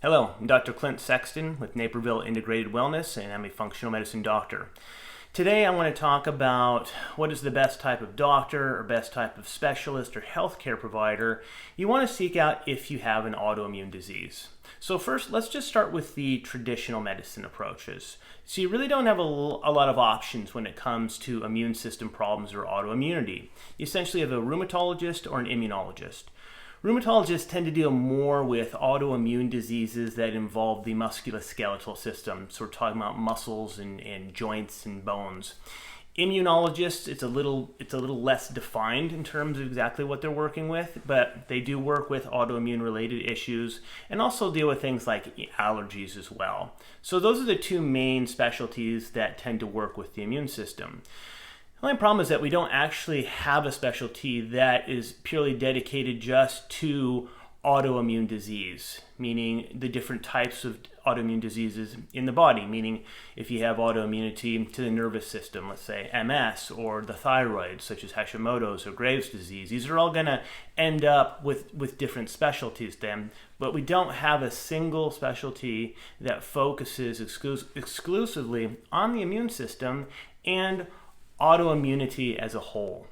Hello, I'm Dr. Clint Sexton with Naperville Integrated Wellness, and I'm a functional medicine doctor. Today I want to talk about what is the best type of doctor or best type of specialist or healthcare provider you want to seek out if you have an autoimmune disease. So first, let's just start with the traditional medicine approaches. So you really don't have a lot of options when it comes to immune system problems or autoimmunity. You essentially have a rheumatologist or an immunologist. Rheumatologists tend to deal more with autoimmune diseases that involve the musculoskeletal system. So we're talking about muscles and joints and bones. Immunologists, it's a little less defined in terms of exactly what they're working with, but they do work with autoimmune related issues and also deal with things like allergies as well. So those are the two main specialties that tend to work with the immune system. The only problem is that we don't actually have a specialty that is purely dedicated just to autoimmune disease, meaning the different types of autoimmune diseases in the body, meaning if you have autoimmunity to the nervous system, let's say MS, or the thyroid, such as Hashimoto's or Graves' disease, these are all going to end up with different specialties then, but we don't have a single specialty that focuses exclusively on the immune system and autoimmunity as a whole.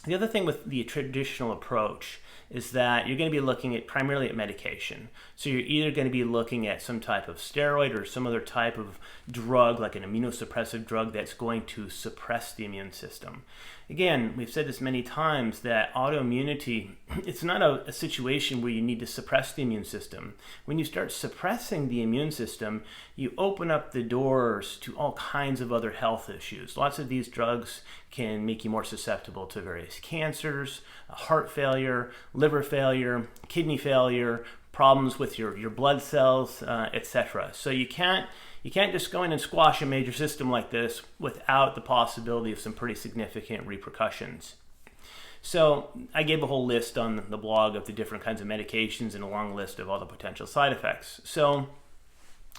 The other thing with the traditional approach is that you're going to be looking primarily at medication. So you're either going to be looking at some type of steroid or some other type of drug, like an immunosuppressive drug that's going to suppress the immune system. Again, we've said this many times that autoimmunity, it's not a situation where you need to suppress the immune system. When you start suppressing the immune system, you open up the doors to all kinds of other health issues. Lots of these drugs can make you more susceptible to various cancers, heart failure, liver failure, kidney failure, problems with your blood cells, etc. So you can't just go in and squash a major system like this without the possibility of some pretty significant repercussions. So I gave a whole list on the blog of the different kinds of medications and a long list of all the potential side effects. So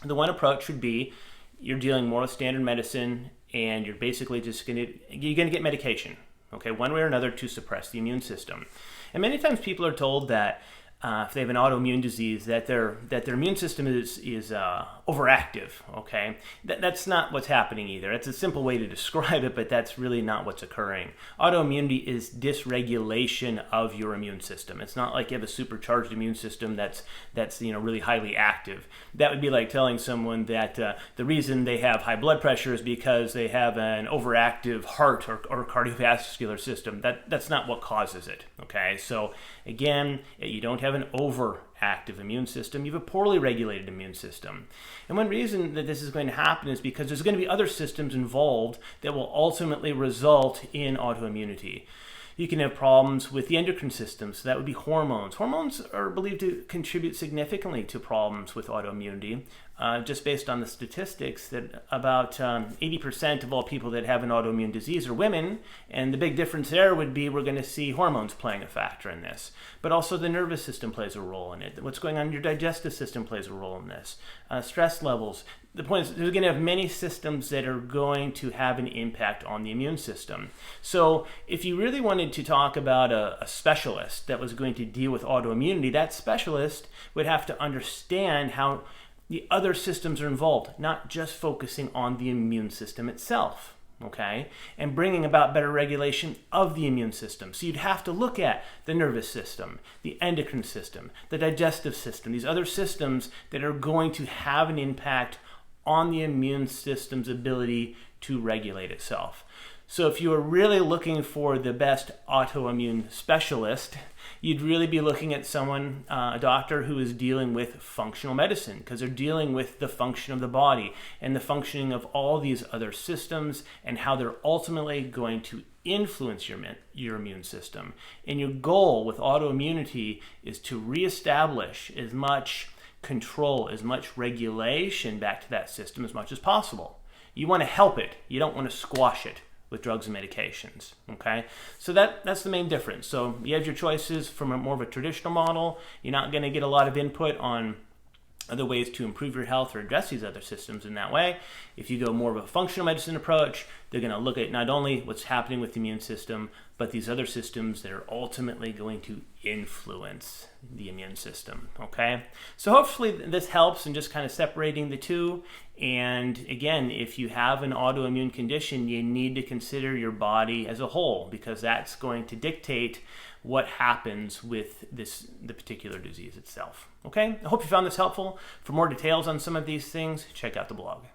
the one approach would be you're dealing more with standard medicine and you're basically just going to get medication, okay, one way or another to suppress the immune system. And many times people are told that if they have an autoimmune disease, that their immune system is overactive. Okay, that's not what's happening either. It's a simple way to describe it, but that's really not what's occurring. Autoimmunity is dysregulation of your immune system. It's not like you have a supercharged immune system that's really highly active. That would be like telling someone that the reason they have high blood pressure is because they have an overactive heart or cardiovascular system. That's not what causes it. Okay, so again, you don't have an overactive immune system, you have a poorly regulated immune system. And one reason that this is going to happen is because there's going to be other systems involved that will ultimately result in autoimmunity. You can have problems with the endocrine system, so that would be hormones. Hormones are believed to contribute significantly to problems with autoimmunity, just based on the statistics that about 80% of all people that have an autoimmune disease are women, and the big difference there would be we're going to see hormones playing a factor in this. But also the nervous system plays a role in it. What's going on in your digestive system plays a role in this. Stress levels. The point is, we're going to have many systems that are going to have an impact on the immune system. So if you really wanted to talk about a specialist that was going to deal with autoimmunity, that specialist would have to understand how the other systems are involved, not just focusing on the immune system itself. Okay, and bringing about better regulation of the immune system. So you'd have to look at the nervous system, the endocrine system, the digestive system, these other systems that are going to have an impact on the immune system's ability to regulate itself. So if you were really looking for the best autoimmune specialist, you'd really be looking at someone, a doctor who is dealing with functional medicine, because they're dealing with the function of the body and the functioning of all these other systems and how they're ultimately going to influence your immune system. And your goal with autoimmunity is to reestablish as much control, as much regulation back to that system as much as possible. You want to help it. You don't want to squash it with drugs and medications. Okay, so that's the main difference. So you have your choices from more of a traditional model. You're not going to get a lot of input on other ways to improve your health or address these other systems in that way. If you go more of a functional medicine approach, They're going to look at not only what's happening with the immune system, but these other systems that are ultimately going to influence the immune system, okay? So hopefully this helps in just kind of separating the two. And again, if you have an autoimmune condition, you need to consider your body as a whole, because that's going to dictate what happens with the particular disease itself, okay? I hope you found this helpful. For more details on some of these things, check out the blog.